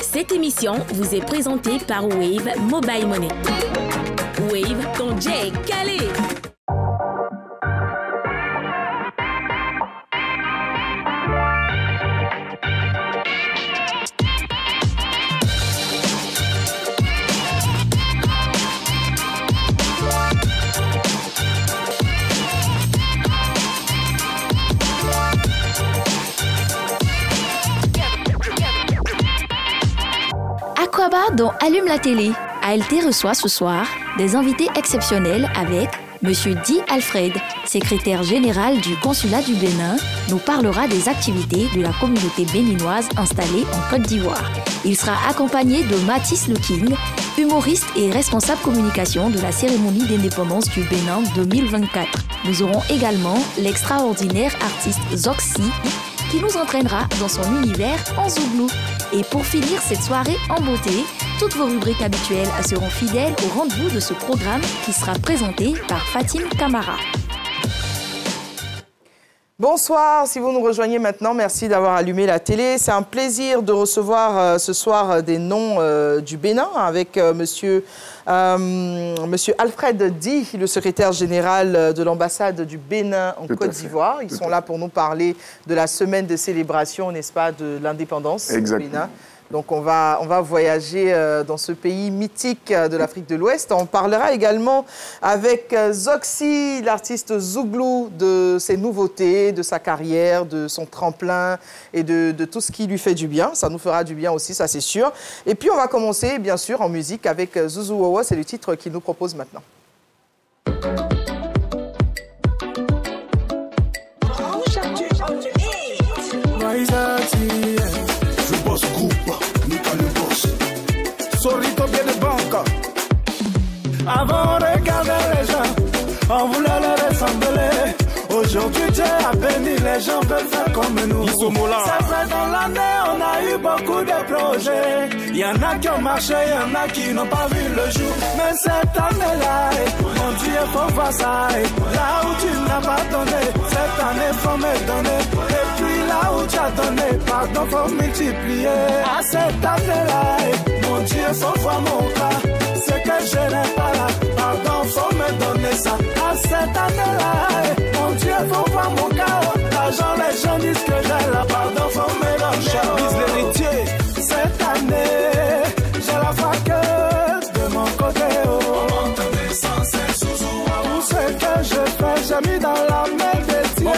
Cette émission vous est présentée par Wave Mobile Money. Wave, ton jet est calé. Aquaba dont Allume la télé. ALT reçoit ce soir des invités exceptionnels avec Monsieur Di Alfred, secrétaire général du consulat du Bénin, nous parlera des activités de la communauté béninoise installée en Côte d'Ivoire. Il sera accompagné de Mathis Luking, humoriste et responsable communication de la cérémonie d'indépendance du Bénin 2024. Nous aurons également l'extraordinaire artiste Zoxy qui nous entraînera dans son univers en zouglou. Et pour finir cette soirée en beauté, toutes vos rubriques habituelles seront fidèles au rendez-vous de ce programme qui sera présenté par Fatim Camara. Bonsoir, si vous nous rejoignez maintenant, merci d'avoir allumé la télé. C'est un plaisir de recevoir ce soir des noms du Bénin avec monsieur Alfred Di, le secrétaire général de l'ambassade du Bénin en Côte d'Ivoire. Ils sont là pour nous parler de la semaine de célébration, n'est-ce pas, de l'indépendance du Bénin. Donc on va voyager dans ce pays mythique de l'Afrique de l'Ouest. On parlera également avec Zoxy, l'artiste zouglou, de ses nouveautés, de sa carrière, de son tremplin et de tout ce qui lui fait du bien. Ça nous fera du bien aussi, ça c'est sûr. Et puis on va commencer bien sûr en musique avec Zouzou Wawa, c'est le titre qu'il nous propose maintenant. Solito bien de banque. Avant on regardait les gens, on voulait les ressembler. Aujourd'hui Dieu a béni, les gens veulent faire comme nous. C'est vrai, dans l'année on a eu beaucoup de projets. Il y en a qui ont marché, il y en a qui n'ont pas vu le jour. Mais cette année-là, mon Dieu faut voir ça. Là où tu n'as pas donné, cette année faut me donner. Et puis là où tu as donné, pardon faut multiplier. À cette année-là, mon Dieu faut voir mon cas. C'est que je n'ai pas là, pardon faut me donner ça. À cette année-là, mon Dieu faut voir mon cas. L'argent les gens disent que j'ai la pardon faut me donner. J'avise l'héritier. Cette année, j'ai la foi que de mon côté. On m'entendait sans cesse sous tout ce que je fais, j'ai mis dans la main des dieux.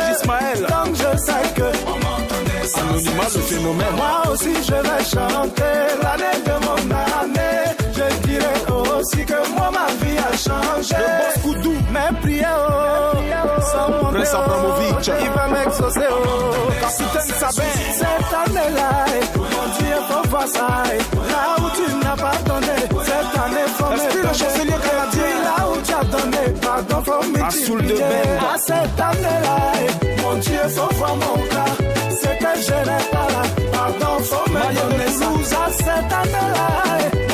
Donc je sais que on m'entendait sans cesse. Le phénomène. Moi aussi je vais chanter l'année de mon année. Je dirais aussi que moi ma vie a changé. Le boss Koudou, mes prières, sans mon Prince Abramovic, il va m'exaucer. Capitaine Sabin, cette année-là, mon Dieu faut voir ça. Là où tu n'as pas donné, cette année faut me donner. Là où tu as donné, pardon faut multiplier. À cette année-là, mon Dieu faut voir mon cas. C'est que je n'ai pas là, pardon faut me donner ça. À cette année-là,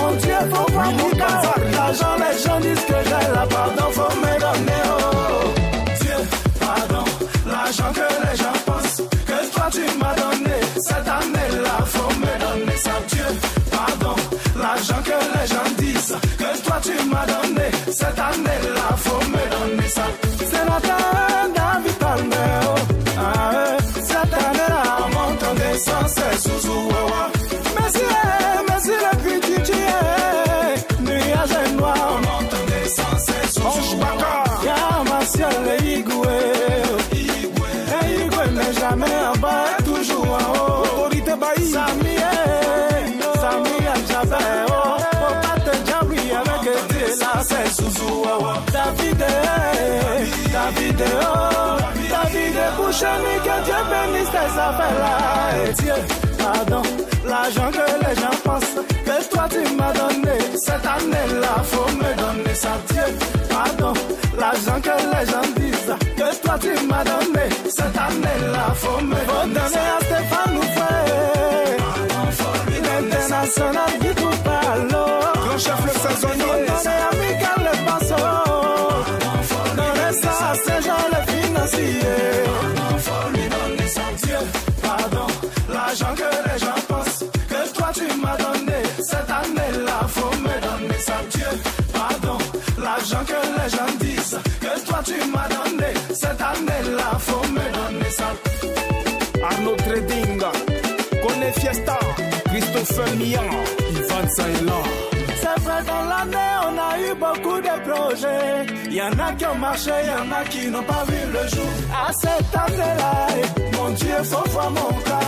mon Dieu faut voir mon cas. L'argent les gens disent que j'ai la pardon faut me donner. Oh Dieu pardon, l'argent que les gens pensent que toi tu m'as donné. Cette année-là faut me donner ça. Dieu pardon, l'argent que les gens disent que toi tu m'as donné. Cette année-là faut me donner ça. C'est notre David Palmer. Cette année-là on m'entendait sans cesse sous Wawa. Merci le petit tu es. Nuage et noir on m'entendait sans cesse sous Wawa. Y'a ma ciel et Igwe. Et Igwe n'est jamais en bas, toujours en haut. Autorité Baï. Sami Al-Jabé. Faut pas te jambrer avec Dieu là, c'est sous Wawa. David, bouche-lui que Dieu bénisse tes affaires là. Et Dieu, pardon, l'argent que les gens pensent que toi tu m'as donné. Cette année-là, faut me donner ça. Dieu, pardon, l'argent que les gens disent que toi tu m'as donné. Cette année-là, faut me donner à Stéphane Oufé. L'international du tout parlo. Grand chef le saisonnier. Donner à Miguel le Passo. Donner ça à ces gens les financiers. Faut lui donner ça. Dieu, pardon, l'argent que les les gens disent que toi tu m'as donné. Cette année-là, faut me donner ça. Arnaud Trading, Kone Fiesta, Christophe Mian, Ivan Saïla. C'est vrai, dans l'année, on a eu beaucoup de projets. Il y en a qui ont marché, il y en a qui n'ont pas vu le jour. À cette année-là, mon Dieu, faut voir mon cas.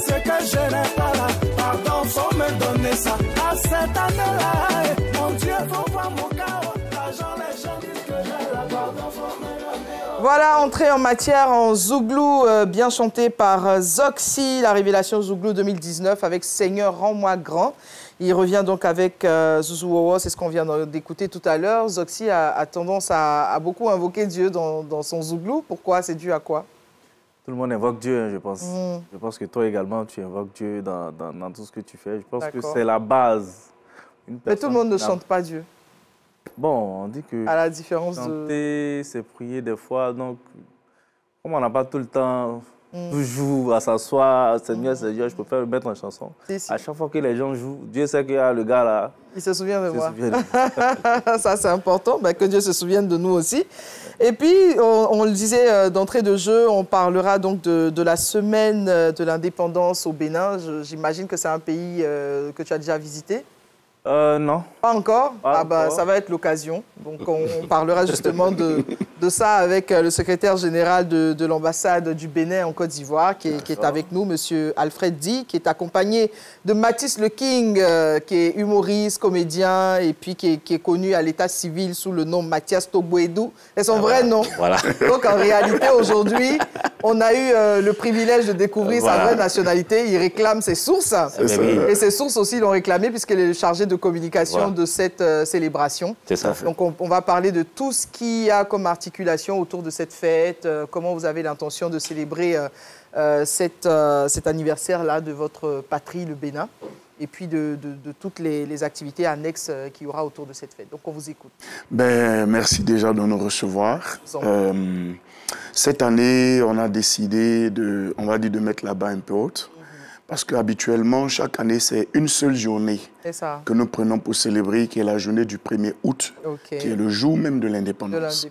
C'est que je n'ai pas là, pardon, faut me donner ça. À cette année-là, mon Dieu, faut voir mon cas. L'argent, les gens disent que j'ai la pardon, faut me donner. Voilà, entrée en matière en Zouglou, bien chanté par Zoxy, la révélation Zouglou 2019 avec Seigneur, rends-moi grand. Il revient donc avec Zouzou Wowo, c'est ce qu'on vient d'écouter tout à l'heure. Zoxy a tendance à beaucoup invoquer Dieu dans son Zouglou. Pourquoi? C'est dû à quoi? Tout le monde invoque Dieu, hein, je pense. Je pense que toi également, tu invoques Dieu dans tout ce que tu fais. Je pense que c'est la base. Mais tout le monde ne chante pas Dieu. Bon, on dit que à la différence chanter, c'est prier des fois. Donc, comme on n'a pas tout le temps, toujours à s'asseoir, Seigneur, Seigneur, je préfère le mettre en chanson. Si. À chaque fois que les gens jouent, Dieu sait qu'il y a le gars là. Il se souvient de moi. Ça, c'est important, que Dieu se souvienne de nous aussi. Et puis, on le disait d'entrée de jeu, on parlera donc de la semaine de l'indépendance au Bénin. J'imagine que c'est un pays que tu as déjà visité. Non. Pas encore? Encore. Ça va être l'occasion. Donc, on parlera justement de ça avec le secrétaire général de l'ambassade du Bénin en Côte d'Ivoire, qui est avec nous, M. Alfred Di, qui est accompagné de Mathis Le King, qui est humoriste, comédien, et puis qui est connu à l'état civil sous le nom Mathias Togboedou. C'est son vrai nom. Voilà. Donc, en réalité, aujourd'hui, on a eu le privilège de découvrir sa vraie nationalité. Il réclame ses sources. Et ses sources aussi l'ont réclamé, puisqu'elle est chargée de communication de cette célébration. C'est ça. Donc, on va parler de tout ce qu'il y a comme articulation autour de cette fête, comment vous avez l'intention de célébrer cet anniversaire-là de votre patrie, le Bénin, et puis de toutes les activités annexes qu'il y aura autour de cette fête. Donc, on vous écoute. Merci déjà de nous recevoir. Cette année, on a décidé de mettre la barre un peu haute. Parce qu'habituellement, chaque année, c'est une seule journée que nous prenons pour célébrer, qui est la journée du 1er août, qui est le jour même de l'indépendance.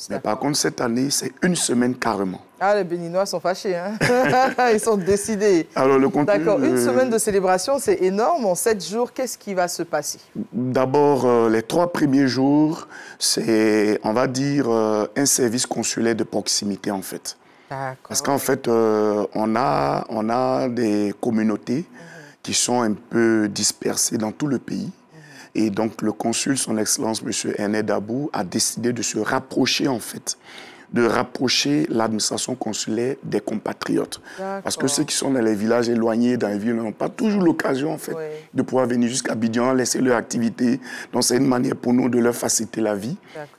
Mais par contre, cette année, c'est une semaine carrément. Ah, les Béninois sont fâchés, hein. Ils sont décidés. Alors, le contenu... D'accord, une semaine de célébration, c'est énorme. En 7 jours, qu'est-ce qui va se passer? D'abord, les 3 premiers jours, c'est, on va dire, un service consulaire de proximité, en fait. Parce qu'en fait, on a des communautés qui sont un peu dispersées dans tout le pays. Et donc, le consul, son Excellence, M. Ernest Dabou, a décidé de se rapprocher, en fait, de rapprocher l'administration consulaire des compatriotes. Parce que ceux qui sont dans les villages éloignés, dans les villes, n'ont pas toujours l'occasion, en fait, de pouvoir venir jusqu'à Abidjan, laisser leur activité. Donc, c'est une manière pour nous de leur faciliter la vie.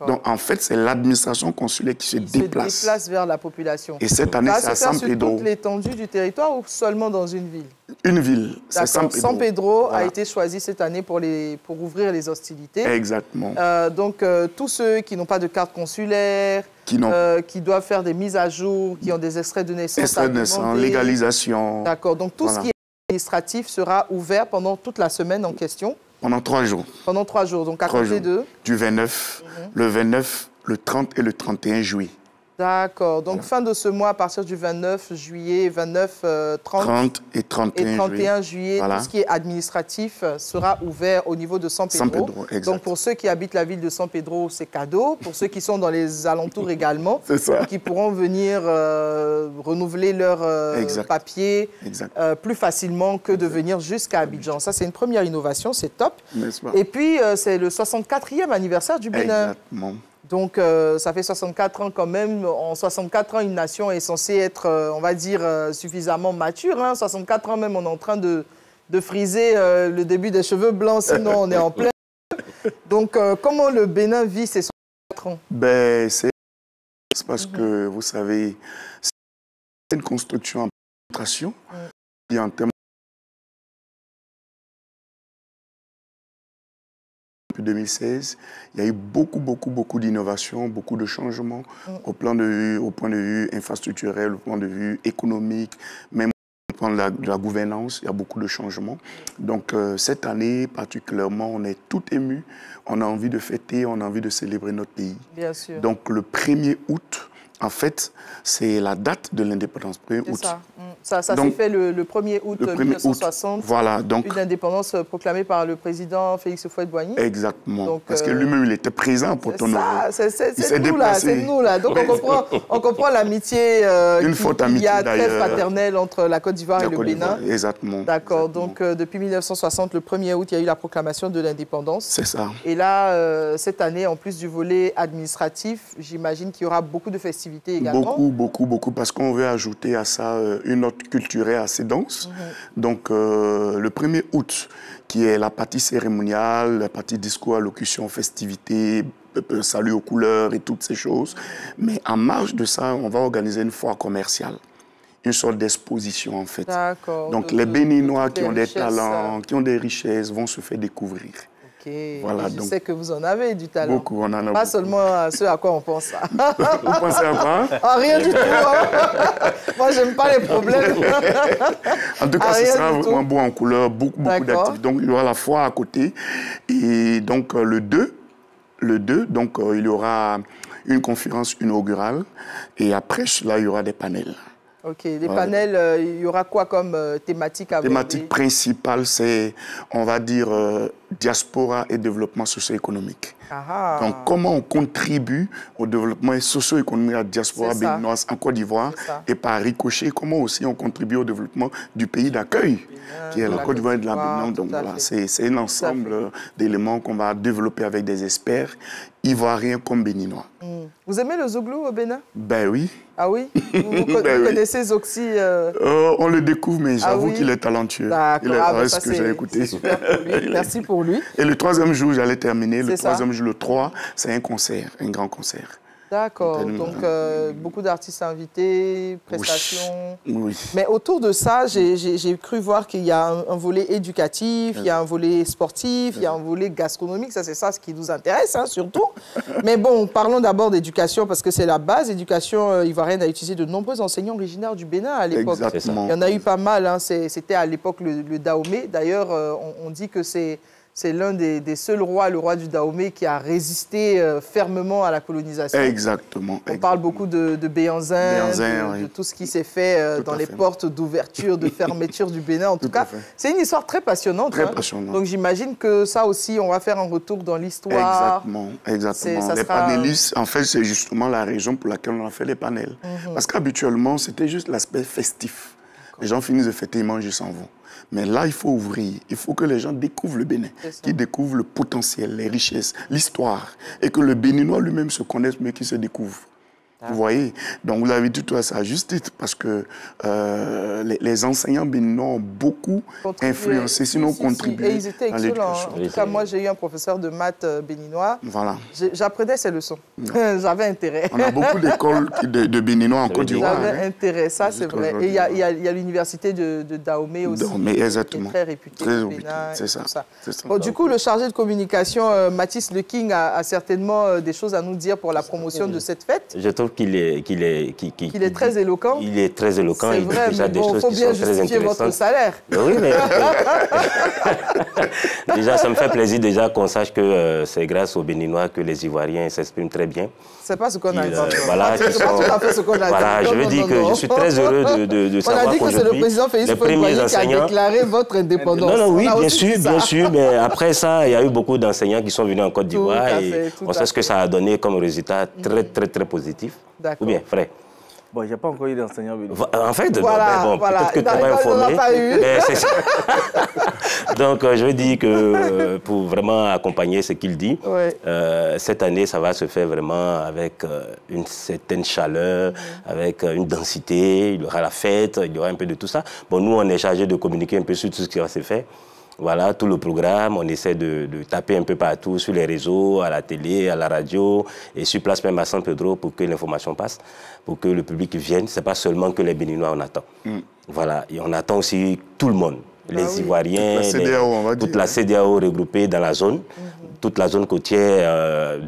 Donc, en fait, c'est l'administration consulaire qui se déplace. Se déplace vers la population. Et cette année, c'est à San Pedro. Sur toute l'étendue du territoire ou seulement dans une ville? Une ville, c'est San Pedro. San Pedro a été choisi cette année pour ouvrir les hostilités. Exactement. Donc, tous ceux qui n'ont pas de carte consulaire, qui doivent faire des mises à jour, qui ont des extraits de naissance. Extraits de naissance, légalisation. D'accord. Donc, tout ce qui est administratif sera ouvert pendant toute la semaine en question. Pendant 3 jours. Pendant 3 jours. Donc, à côté de... Du 29, le 29, le 30 et le 31 juillet. D'accord. Donc, fin de ce mois, à partir du 29 juillet, 29, 30 et 31 juillet, tout ce qui est administratif sera ouvert au niveau de San Pedro. San Pedro, exact. Donc, pour ceux qui habitent la ville de San Pedro, c'est cadeau. Pour ceux qui sont dans les alentours également, qui pourront venir renouveler leur papier plus facilement que de venir jusqu'à Abidjan. Ça, c'est une première innovation, c'est top. Et puis, c'est le 64e anniversaire du Bénin. Exactement. Donc, ça fait 64 ans quand même. En 64 ans, une nation est censée être, on va dire, suffisamment mature. Hein. 64 ans même, on est en train de friser le début des cheveux blancs, sinon on est en plein. Donc, comment le Bénin vit ces 64 ans? C'est parce que, vous savez, c'est une construction en administration. Et en termes 2016, il y a eu beaucoup d'innovations, beaucoup de changements au point de vue infrastructurel, au point de vue économique, même plan de la gouvernance, il y a beaucoup de changements. Donc, cette année, particulièrement, on est tout ému. On a envie de fêter, on a envie de célébrer notre pays. Bien sûr. Donc, le 1er août, en fait, c'est la date de l'indépendance, 1er août. Ça s'est fait le 1er août 1960. Voilà, donc, une indépendance proclamée par le président Félix Houphouët-Boigny. Exactement. Donc, parce que lui-même, il était présent pour ton honneur. C'est nous, là. Donc, on comprend l'amitié qu'il y a très fraternelle entre la Côte d'Ivoire et le Bénin. Exactement. D'accord. Donc, depuis 1960, le 1er août, il y a eu la proclamation de l'indépendance. C'est ça. Et là, cette année, en plus du volet administratif, j'imagine qu'il y aura beaucoup de festivités également. Beaucoup, parce qu'on veut ajouter à ça une note culturelle assez dense. Donc, le 1er août, qui est la partie cérémoniale, la partie discours, allocution, festivités, salut aux couleurs et toutes ces choses. Mais en marge de ça, on va organiser une foire commerciale. Une sorte d'exposition, en fait. Donc, les Béninois qui ont des talents, qui ont des richesses, vont se faire découvrir. Voilà, je sais que vous en avez du talent. Beaucoup, on en a beaucoup. Pas seulement ce à quoi on pense. Vous pensez à quoi? Rien du tout. Hein. Moi, j'aime pas les problèmes. En tout cas, ce sera vraiment beau en couleur, beaucoup d'activités. Donc, il y aura la foire à côté. Et donc, le 2, donc, il y aura une conférence inaugurale. Et après cela, il y aura des panels. Ok, des panels, il y aura quoi comme thématique à thématique principale, c'est, on va dire, diaspora et développement socio-économique. Donc, comment on contribue au développement socio-économique de la diaspora béninoise en Côte d'Ivoire et par ricochet, comment aussi on contribue au développement du pays d'accueil, qui est la Côte d'Ivoire et de la Bénin. Donc, voilà, c'est un ensemble d'éléments qu'on va développer avec des experts ivoiriens comme béninois. Vous aimez le zouglou au Bénin? Ben oui. Ah oui? Vous connaissez Zoxy on le découvre, mais j'avoue qu'il est talentueux. D'accord. Ce que j'ai écouté. Super pour lui. Merci pour lui. Et le 3e jour, j'allais terminer. Le 3e jour, le 3, c'est un concert, un grand concert. D'accord. Donc, beaucoup d'artistes invités, prestations. Oui. Mais autour de ça, j'ai cru voir qu'il y a un volet éducatif, il y a un volet sportif, il y a un volet gastronomique. Ça, c'est ça ce qui nous intéresse, hein, surtout. Mais bon, parlons d'abord d'éducation, parce que c'est la base. L'éducation ivoirienne a utilisé de nombreux enseignants originaires du Bénin à l'époque. Il y en a eu pas mal. Hein. C'était à l'époque le Dahomey. D'ailleurs, on dit que c'est l'un des seuls rois, le roi du Dahomey, qui a résisté fermement à la colonisation. Exactement. On parle beaucoup de Béhanzin, de tout ce qui s'est fait dans les portes d'ouverture, de fermeture du Bénin. En tout cas, c'est une histoire très passionnante. Très passionnante. Donc j'imagine que ça aussi, on va faire un retour dans l'histoire. Exactement. Les panélistes, en fait, c'est justement la raison pour laquelle on a fait les panels. Parce qu'habituellement, c'était juste l'aspect festif. Les gens finissent de fêter, ils mangent, ils s'en vont. Mais là, il faut ouvrir. Il faut que les gens découvrent le Bénin, qu'ils découvrent le potentiel, les richesses, l'histoire. Et que le Béninois lui-même se connaisse, mais qu'il se découvre. Vous voyez? Donc, vous l'avez dit tout à sa juste titre, parce que les enseignants béninois ont beaucoup influencé, sinon contribué. Et ils étaient excellents. En tout cas, moi, j'ai eu un professeur de maths béninois. Voilà. J'apprenais ses leçons. J'avais intérêt. On a beaucoup d'écoles de béninois en Côte d'Ivoire. J'avais intérêt, ça, c'est vrai. Et il y a l'université de Dahomey aussi, qui est très réputée. Très réputée, c'est ça. Bon, du coup, le chargé de communication, Mathis Le King, a certainement des choses à nous dire pour la promotion de cette fête. Je trouve qu'il est très éloquent. Il est très éloquent. C'est vrai, mais bon, il faut bien justifier votre salaire. Oui, mais déjà, ça me fait plaisir déjà qu'on sache que c'est grâce aux Béninois que les Ivoiriens s'expriment très bien. C'est pas ce qu'on a dit. Voilà, c'est pas tout à fait ce qu'on a dit. Voilà, je veux dire que je suis très heureux de savoir qu'aujourd'hui, on a dit que c'est le président Félix Houphouët-Boigny qui a déclaré votre indépendance. Non, oui, bien sûr, mais après ça, il y a eu beaucoup d'enseignants qui sont venus en Côte d'Ivoire et on sait ce que ça a donné comme résultat très positif. Ou bien, Frère? Bon, il n'y a pas encore eu d'enseignants. En fait, peut-être que tu vas informer. Donc, je veux dire que pour vraiment accompagner ce qu'il dit, cette année, ça va se faire vraiment avec une certaine chaleur, avec une densité. Il y aura la fête, il y aura un peu de tout ça. Bon, nous, on est chargé de communiquer un peu sur tout ce qui va se faire. Voilà, tout le programme, on essaie de taper un peu partout sur les réseaux, à la télé, à la radio et sur place même à San Pedro pour que l'information passe, pour que le public vienne. Ce n'est pas seulement que les Béninois, on attend. Voilà, et on attend aussi tout le monde, les Ivoiriens, toute la CEDEAO regroupée dans la zone. toute la zone côtière,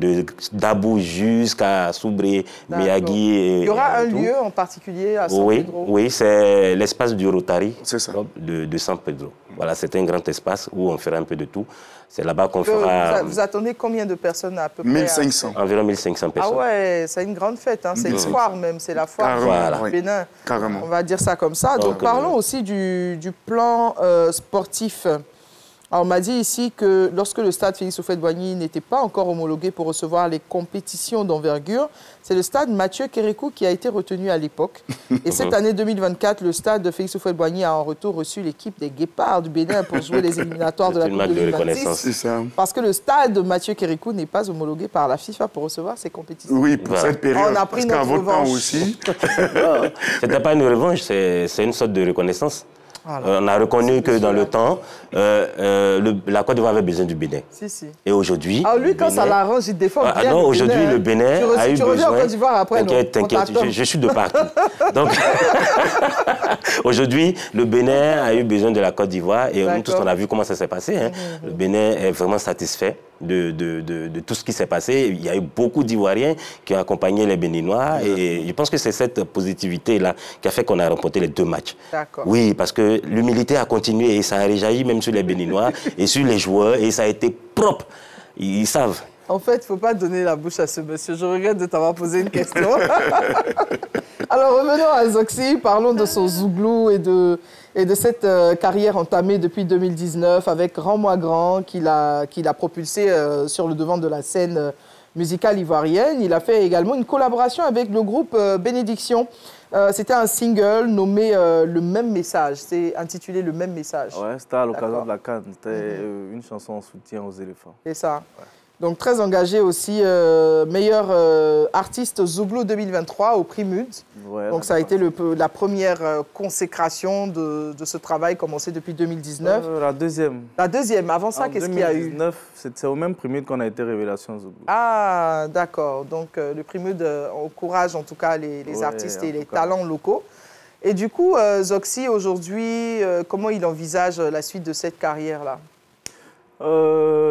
d'Abou jusqu'à Soubré, Miyagi. Il y aura un lieu en particulier à San Pedro? Oui, c'est l'espace du Rotary de San Pedro. Voilà, c'est un grand espace où on fera un peu de tout. C'est là-bas qu'on fera... Vous attendez combien de personnes à peu près? 1500. Environ 1500 personnes. Ah ouais, c'est une grande fête, hein. C'est une foire même, c'est la foire du Bénin. Carrément. On va dire ça comme ça. Donc parlons aussi du plan sportif. Alors, on m'a dit ici que lorsque le stade Félix Houphouët-Boigny n'était pas encore homologué pour recevoir les compétitions d'envergure, c'est le stade Mathieu Kérékou qui a été retenu à l'époque. Et cette année 2024, le stade Félix Houphouët-Boigny a en retour reçu l'équipe des Guépards du Bénin pour jouer les éliminatoires de la Coupe 2026. Parce que le stade Mathieu Kérékou n'est pas homologué par la FIFA pour recevoir ces compétitions. Oui, pour cette période. On a pris notre revanche. Aussi. Ce n'était pas une revanche, c'est une sorte de reconnaissance. Voilà. On a reconnu que dans le temps, la Côte d'Ivoire avait besoin du Bénin. Et aujourd'hui... Alors lui, quand ça l'arrange, il défend bien non, aujourd'hui, le Bénin a eu besoin... Tu reviens en Côte d'Ivoire après, T'inquiète, je suis de partout. Donc, aujourd'hui, le Bénin a eu besoin de la Côte d'Ivoire et nous tous, on a vu comment ça s'est passé. Hein. Le Bénin est vraiment satisfait de tout ce qui s'est passé. Il y a eu beaucoup d'Ivoiriens qui ont accompagné les Béninois et je pense que c'est cette positivité-là qui a fait qu'on a remporté les 2 matchs. Oui, parce que l'humilité a continué et ça a réjailli même sur les Béninois et sur les joueurs et ça a été propre. Ils savent. En fait, il ne faut pas donner la bouche à ce monsieur. Je regrette de t'avoir posé une question. Alors, revenons à Zoxy. Parlons de son zouglou et de cette carrière entamée depuis 2019 avec Rends-moi grand, qu'il a propulsé sur le devant de la scène musicale ivoirienne. Il a fait également une collaboration avec le groupe Bénédiction. C'était un single nommé Le Même Message. C'est intitulé Le Même Message. Ouais, c'était à l'occasion de la CAN. C'était une chanson en soutien aux éléphants. C'est ça. Ouais. Donc, très engagé aussi, meilleur artiste Zouglou 2023 au prix MUD. Ouais, donc, ça a été la première consécration de ce travail commencé depuis 2019. La deuxième. La deuxième. Avant ça, qu'est-ce qu'il y a eu? 2019, c'est au même prix MUD qu'on a été Révélation Zouglou. Ah, d'accord. Donc, le prix MUD encourage en tout cas les artistes et les talents locaux. Et du coup, Zoxy, aujourd'hui, comment il envisage la suite de cette carrière-là?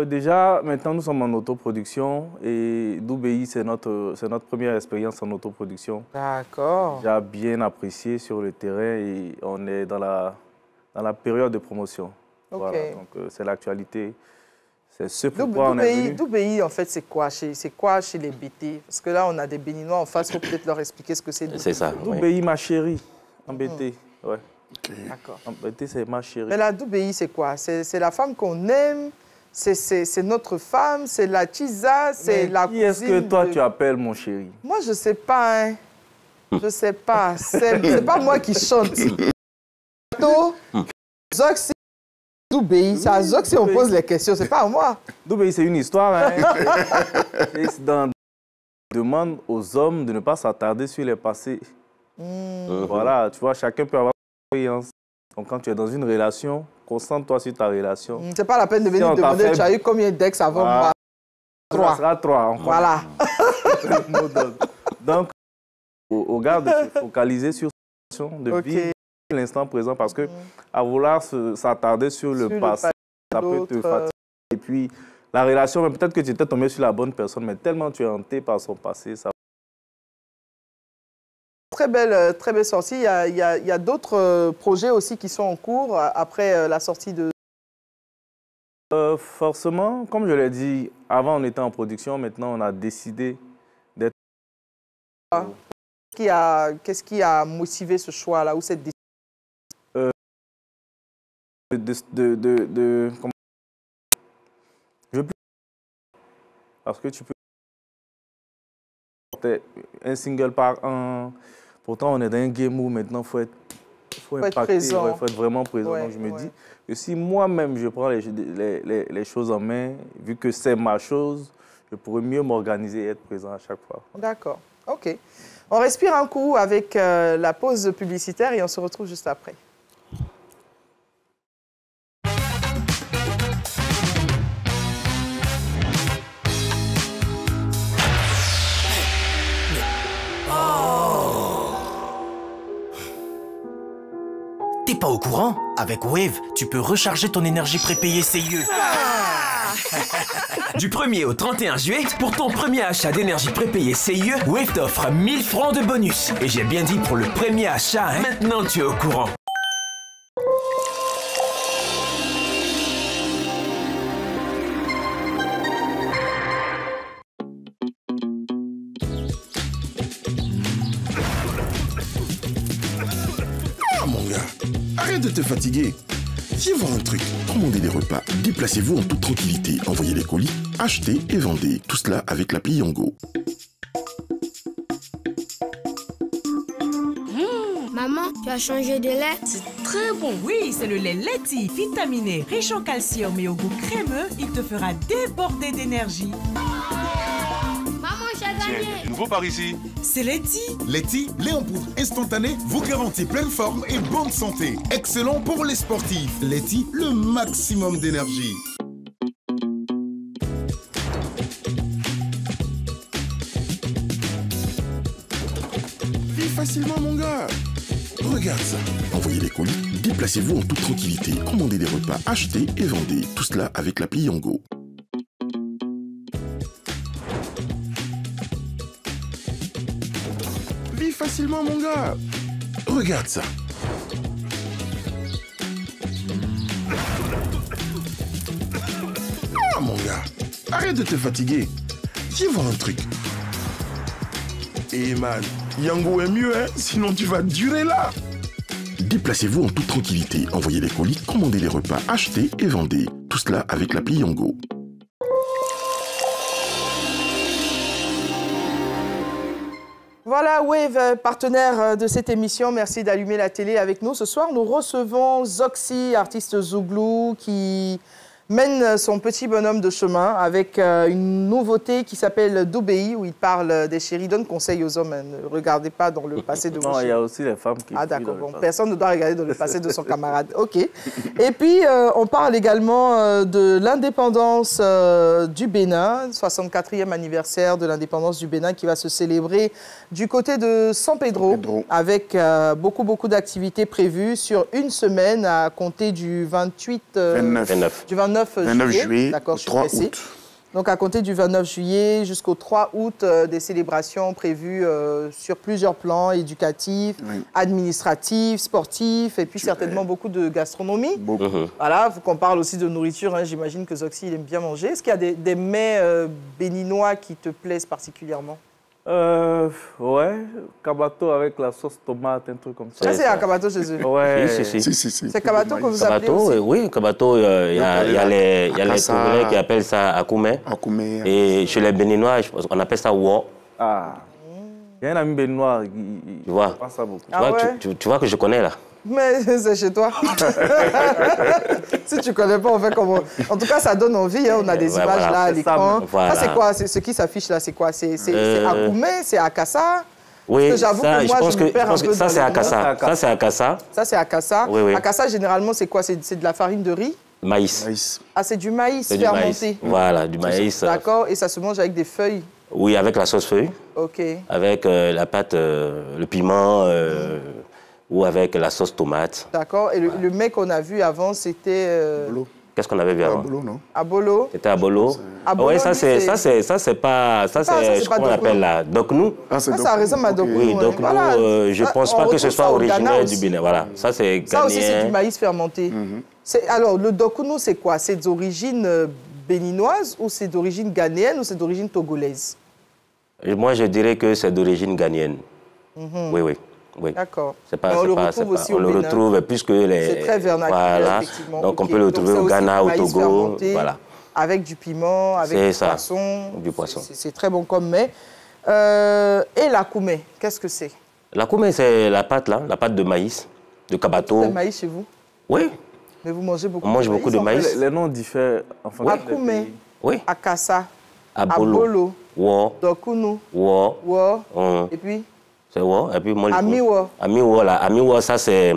Déjà, maintenant, nous sommes en autoproduction et Doubéi, c'est notre première expérience en autoproduction. D'accord. J'ai bien apprécié sur le terrain et on est dans la période de promotion. Okay. Voilà, donc c'est l'actualité. C'est ce pourquoi on est venu. Doubéi, en fait, c'est quoi chez les BT? Parce que là, on a des Béninois en face, il faut peut-être leur expliquer ce que c'est. C'est ça. Doubéi, ma chérie, en BT, ouais. Okay. D'accord. En BT, c'est ma chérie. Mais la Doubéi, c'est quoi? C'est la femme qu'on aime, c'est notre femme, c'est la Tisa, c'est la cousine. Qui est-ce que toi, tu appelles mon chéri? Moi, je ne sais pas, hein. Je sais pas. C'est pas moi qui chante. Zoxy, Doubéi. C'est à Zoxy on pose les questions, c'est pas à moi. Doubéi, c'est une histoire, hein. On demande aux hommes de ne pas s'attarder sur les passés. Voilà, tu vois, chacun peut avoir une expérience. Donc, quand tu es dans une relation, concentre-toi sur ta relation. C'est pas la peine de venir demander, tu as eu combien d'ex avant moi? 3. Ça sera 3. Voilà. Donc, au gars de se focaliser sur sa relation, de vivre l'instant présent, parce que à vouloir s'attarder sur le passé, ça peut te fatiguer. Et puis, la relation, peut-être que tu étais tombé sur la bonne personne, mais tellement tu es hanté par son passé, ça... Très belle sortie. Il y a d'autres projets aussi qui sont en cours après la sortie de... Forcément, comme je l'ai dit, avant on était en production, maintenant on a décidé d'être... Qu'est-ce qui a motivé ce choix-là ou cette décision comment... Je veux plus... Parce que tu peux... un single par an... Pourtant, on est dans un game où maintenant, il faut être présent. Il faut être vraiment présent. Donc, je me dis que si moi-même, je prends les choses en main, vu que c'est ma chose, je pourrais mieux m'organiser et être présent à chaque fois. D'accord. OK. On respire un coup avec la pause publicitaire et on se retrouve juste après. T'es pas au courant? Avec Wave, tu peux recharger ton énergie prépayée CIE. Du 1er au 31 juillet, pour ton premier achat d'énergie prépayée CIE, Wave t'offre 1000 francs de bonus. Et j'ai bien dit pour le premier achat, hein. Maintenant tu es au courant. Mon gars, arrête de te fatiguer. Viens voir un truc. Commandez des repas, déplacez-vous en toute tranquillité, envoyez les colis, achetez et vendez. Tout cela avec l'appli Yango. Maman, tu as changé de lait? C'est très bon. Oui, c'est le lait Leti, vitaminé, riche en calcium et au goût crémeux. Il te fera déborder d'énergie. Tiens, nouveau par ici. C'est Leti. Leti, lait en poudre instantané, vous garantit pleine forme et bonne santé. Excellent pour les sportifs. Leti, le maximum d'énergie. Vis facilement, mon gars. Regarde ça. Envoyez les colis, déplacez-vous en toute tranquillité, commandez des repas, achetez et vendez. Tout cela avec l'appli Yango. Vis facilement, mon gars. Regarde ça. Ah, mon gars, arrête de te fatiguer. Viens voir un truc. Eh man, Yango est mieux, hein? Sinon tu vas durer là. Déplacez-vous en toute tranquillité, envoyez les colis, commandez les repas, achetez et vendez. Tout cela avec l'appli Yango. Voilà, Wave, partenaire de cette émission. Merci d'allumer la télé avec nous. Ce soir, nous recevons Zoxy, artiste Zouglou, qui mène son petit bonhomme de chemin avec une nouveauté qui s'appelle Doubéi, où il parle des chéris, donne conseil aux hommes. Ne regardez pas dans le passé de vos chéris. Non, il y a aussi les femmes qui... Ah d'accord, bon, personne ne doit regarder dans le passé de son camarade. OK. Et puis, on parle également de l'indépendance du Bénin, 64e anniversaire de l'indépendance du Bénin qui va se célébrer du côté de San Pedro, avec beaucoup d'activités prévues sur une semaine à compter du 29 juillet, d'accord, je suis pressée. Donc à compter du 29 juillet jusqu'au 3 août, des célébrations prévues sur plusieurs plans, éducatifs, administratifs, sportifs, et puis certainement beaucoup de gastronomie. Voilà, faut qu'on parle aussi de nourriture, hein. J'imagine que Zoxy, il aime bien manger. Est-ce qu'il y a des mets béninois qui te plaisent particulièrement? Ouais, cabato avec la sauce tomate, un truc comme ça. Ça, c'est un cabato chez eux? Ouais. Si. C'est cabato que vous appelez aussi? Oui, cabato, il y a les Togolais qui appellent ça akoumé. Et chez les Béninois, on appelle ça wo. Ah. Il y a un ami béninois qui passe ça beaucoup. Tu vois que je connais là. Mais c'est chez toi. Si tu ne connais pas, on fait comment? En tout cas, ça donne envie. Hein. On a des images là à l'écran. Ça, c'est quoi? Ce qui s'affiche là, c'est quoi? C'est Akoumé? C'est Akassa? Oui, j'avoue que moi, je me perds un peu. Ça, c'est Akassa. Ça, c'est Akassa. Ça, c'est Akassa. Oui. Akassa, généralement, c'est quoi? C'est de la farine de riz? Maïs. Ah, c'est du maïs fermenté. Voilà, du maïs. D'accord. Et ça se mange avec des feuilles? Oui, avec la sauce feuille. OK. Avec la pâte, le piment. Ou avec la sauce tomate. D'accord. Et le mec qu'on a vu avant, c'était... Qu'est-ce qu'on avait vu avant? Abolo, non? Abolo. C'était Abolo. Oui, ça c'est pas... Ça c'est ce qu'on appelle là. Doknou. Ça ressemble à Doknou. Oui, Doknou, je ne pense pas que ce soit originaire du Bénin. Voilà, ça c'est ghanéen. Ça aussi, c'est du maïs fermenté. Alors, le Doknou, c'est quoi? C'est d'origine béninoise ou c'est d'origine ghanéenne ou c'est d'origine togolaise? Moi, je dirais que c'est d'origine ghanéenne. Oui. D'accord. On le retrouve puisque les... C'est très vernaculaire, effectivement. Donc, on peut le trouver au Ghana, au Togo. Voilà. Avec du piment, avec du poisson. Du poisson. C'est très bon comme mets. Et l'akoumé, qu'est-ce que c'est? L'akoumé, c'est la pâte, là, la pâte de maïs, de cabato. C'est le maïs chez vous? Oui. Mais vous mangez beaucoup de maïs? On mange beaucoup de maïs. Les noms diffèrent en fonction des pays. Akoumé. Oui. Akassa. Abolo. Wo. Dokounou. Wo. Et puis? C'est wo. Et puis moi, Amiwo. Amiwo, là. Amiwo, ça, c'est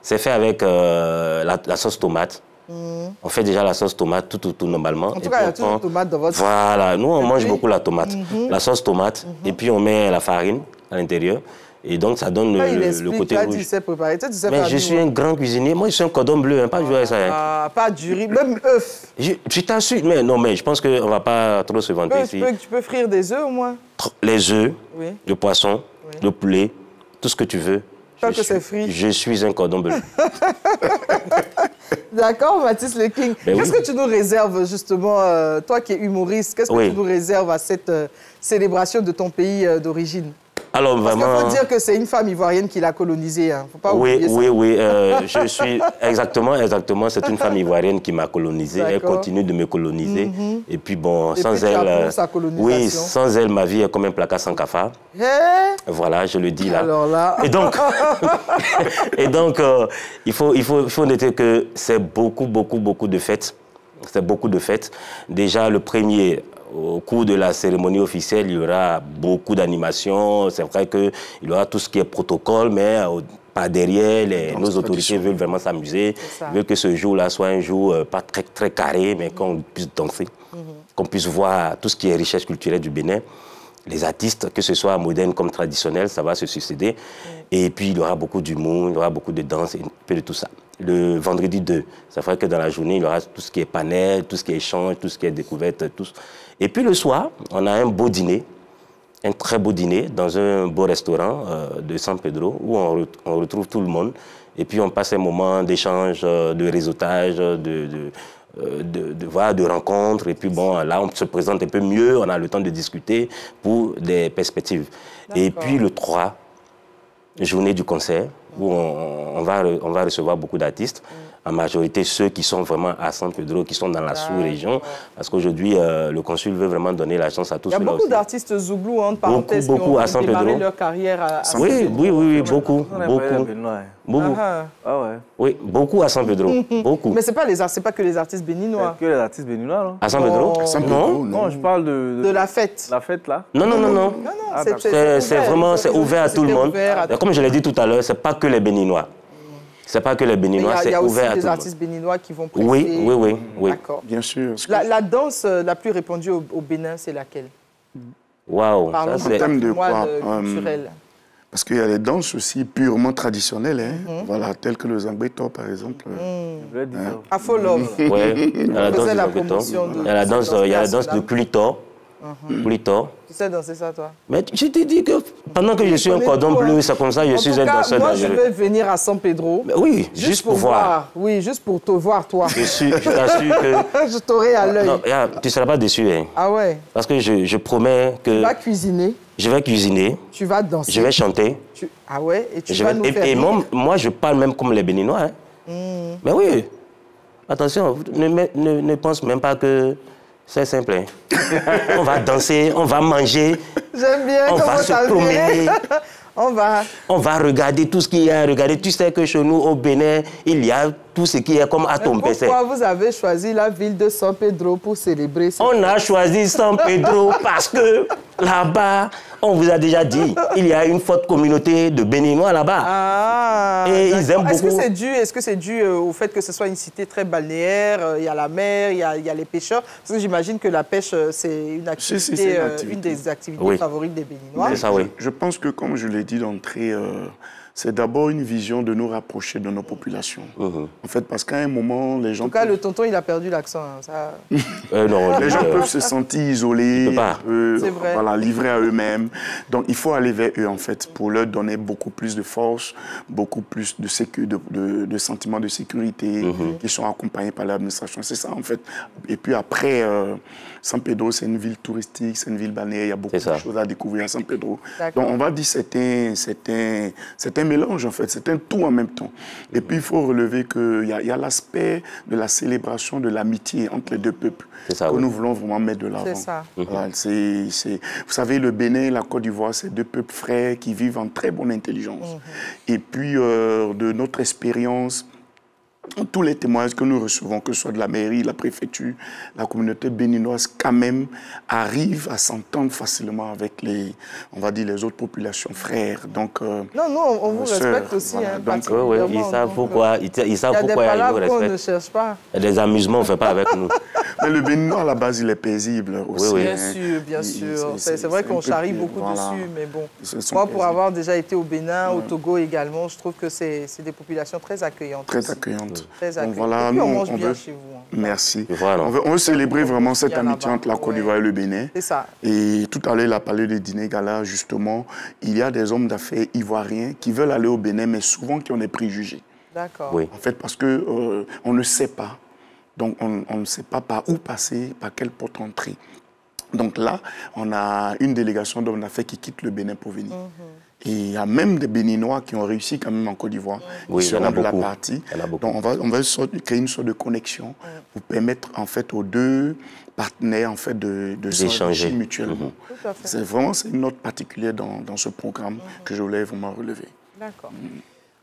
fait avec la sauce tomate. On fait déjà la sauce tomate tout normalement. En tout cas, il y a toujours la tomate dans votre... Voilà. Nous, on mange beaucoup la tomate. La sauce tomate. Et puis, on met la farine à l'intérieur. Et donc, ça donne le côté rouge. Tu sais préparer. Tu sais mais je suis un grand cuisinier. Moi, je suis un cordon bleu, hein, pas jouer à ça. Hein. Pas du riz, même œufs. Je t'assure, mais non, mais je pense qu'on ne va pas trop se vanter ici. Tu peux frire des œufs au moins? Les œufs, le poisson, le poulet, tout ce que tu veux. Tant que c'est frit. Je suis un cordon bleu. D'accord, Mathis Le King. Qu'est-ce que tu nous réserves, justement, toi qui es humoriste, qu'est-ce que tu nous réserves à cette célébration de ton pays d'origine? Alors, parce vraiment... qu'il faut dire que c'est une femme ivoirienne qui l'a colonisé. Hein. Faut pas oublier ça. Oui. Je suis... Exactement. C'est une femme ivoirienne qui m'a colonisé. Elle continue de me coloniser. Et puis, bon, sans elle... Oui, sans elle, ma vie est comme un placard sans cafard. Voilà, je le dis là. Alors là... Et donc, il faut noter que c'est beaucoup de fêtes. C'est beaucoup de fêtes. Déjà, le premier... Au cours de la cérémonie officielle, il y aura beaucoup d'animations. C'est vrai qu'il y aura tout ce qui est protocole, mais par derrière, nos autorités veulent vraiment s'amuser. Ils veulent que ce jour-là soit un jour pas très carré, mais qu'on puisse danser, qu'on puisse voir tout ce qui est richesse culturelle du Bénin. Les artistes, que ce soit moderne comme traditionnel, ça va se succéder. Et puis, il y aura beaucoup d'humour, il y aura beaucoup de danse et un peu de tout ça. Le vendredi 2, c'est vrai que dans la journée, il y aura tout ce qui est panel, tout ce qui est échange, tout ce qui est découverte, tout. Et puis le soir, on a un beau dîner, un très beau dîner dans un beau restaurant de San Pedro où on retrouve tout le monde. Et puis on passe un moment d'échange, de réseautage, de rencontres. Et puis bon, là, on se présente un peu mieux, on a le temps de discuter pour des perspectives. Et puis le 3, journée du concert, où on va recevoir beaucoup d'artistes. En majorité, ceux qui sont vraiment à San Pedro, qui sont dans la sous-région. Parce qu'aujourd'hui, le consul veut vraiment donner la chance à tous ceux-là. Il y a beaucoup d'artistes zouglous, entre parenthèses, beaucoup qui à San ont démarré Pedro. leur carrière à San Pedro. Oui, beaucoup. Oui, beaucoup à San Pedro. Beaucoup. Mais ce n'est pas que les artistes béninois. Que les artistes béninois, non? À San Pedro? Non, je parle de la fête. La fête, là? Non. C'est vraiment ouvert à tout le monde. Comme je l'ai dit tout à l'heure, ce n'est pas que les Béninois. C'est pas que les Béninois, c'est ouvert à tout le monde. Il y a aussi des artistes béninois qui vont prêter. Oui. D'accord. Bien sûr. La danse la plus répandue au Bénin, c'est laquelle? Waouh. Parlons du thème de quoi culturel. Parce qu'il y a des danses aussi purement traditionnelles, hein. Voilà, telles que le Zangbeto, par exemple. Afro Love. Oui, il y a la danse de Zangbeto. Il y a la danse de Kulitor. Tu sais danser ça, toi? Mais je t'ai dit que pendant que je suis un cordon bleu, c'est comme ça que je suis un danseur. Moi, je vais venir à San Pedro. Oui, juste pour voir. Oui, juste pour te voir, toi. Je t'assure que... Je t'aurai à l'œil. Tu ne seras pas déçu. Hein. Ah ouais? Parce que je promets que... Tu vas cuisiner. Je vais cuisiner. Tu vas danser. Je vais chanter. Ah ouais? Et tu vas nous faire... Et moi, je parle même comme les Béninois. Hein. Mais oui. Attention, ne pense même pas que... C'est simple. Hein. On va danser, on va manger. J'aime bien. On va se promener. On va regarder tout ce qu'il y a à regarder. Tu sais que chez nous, au Bénin, il y a tout ce qui est comme à ton PC. Pourquoi vous avez choisi la ville de San Pedro pour célébrer ça? On a choisi San Pedro parce que là-bas, on vous a déjà dit, il y a une forte communauté de Béninois là-bas. Et ils aiment beaucoup. Est-ce que c'est dû au fait que ce soit une cité très balnéaire? Il y a la mer, il y a les pêcheurs. Parce que j'imagine que la pêche, c'est une activité, une des activités favorites des Béninois. Ça, oui. Je pense que, comme je l'ai dit d'entrée, c'est d'abord une vision de nous rapprocher de nos populations. En fait, parce qu'à un moment, les gens... En tout cas, le tonton, il a perdu l'accent. Hein, ça... non, les gens peuvent se sentir isolés, voilà, livrés à eux-mêmes. Donc, il faut aller vers eux, en fait, pour leur donner beaucoup plus de force, beaucoup plus de sentiments de sécurité, qui sont accompagnés par l'administration. C'est ça, en fait. Et puis après, San Pedro, c'est une ville touristique, c'est une ville balnéaire, il y a beaucoup de choses à découvrir à San Pedro. Donc, on va dire que c'est un mélange, en fait, c'est un tout en même temps. Et puis, il faut relever qu'il y a l'aspect de la célébration de l'amitié entre les deux peuples que nous voulons vraiment mettre de l'avant. C'est ça. Voilà, vous savez, le Bénin et la Côte d'Ivoire, c'est deux peuples frères qui vivent en très bonne intelligence. Et puis, de notre expérience tous les témoignages que nous recevons, que ce soit de la mairie, la préfecture, la communauté béninoise, quand même, arrive à s'entendre facilement avec les, on va dire, les autres populations frères. Donc, non, on vous respecte aussi. Voilà. Donc, ils savent pourquoi, ils savent pourquoi ils nous respectent. Ne cherche pas. Il y a des amusements, on ne fait pas avec nous. Mais le Béninois, à la base, il est paisible aussi. Oui. Bien sûr. C'est vrai qu'on charrie beaucoup dessus, mais bon. Moi, pour avoir déjà été au Bénin, au Togo également, je trouve que c'est des populations très accueillantes. Très accueillantes. Très accueillantes. Donc voilà, et puis, nous, on mange bien chez vous. Merci. Voilà. On veut célébrer vraiment cette amitié entre la Côte d'Ivoire et le Bénin. C'est ça. Et tout à l'heure, il a parlé de dîner gala, justement. Il y a des hommes d'affaires ivoiriens qui veulent aller au Bénin, mais souvent qui ont des préjugés. D'accord. Oui. En fait, parce qu'on ne sait pas. Donc, on ne sait pas par où passer, par quelle porte entrer. Donc là, on a une délégation d'hommes d'affaires qui quitte le Bénin pour venir. Et il y a même des Béninois qui ont réussi quand même en Côte d'Ivoire. Oui, qui seront de la partie. Donc on va créer une sorte de connexion pour permettre en fait aux deux partenaires en fait de s'échanger mutuellement. C'est vraiment une note particulière dans ce programme que je voulais vraiment relever. D'accord.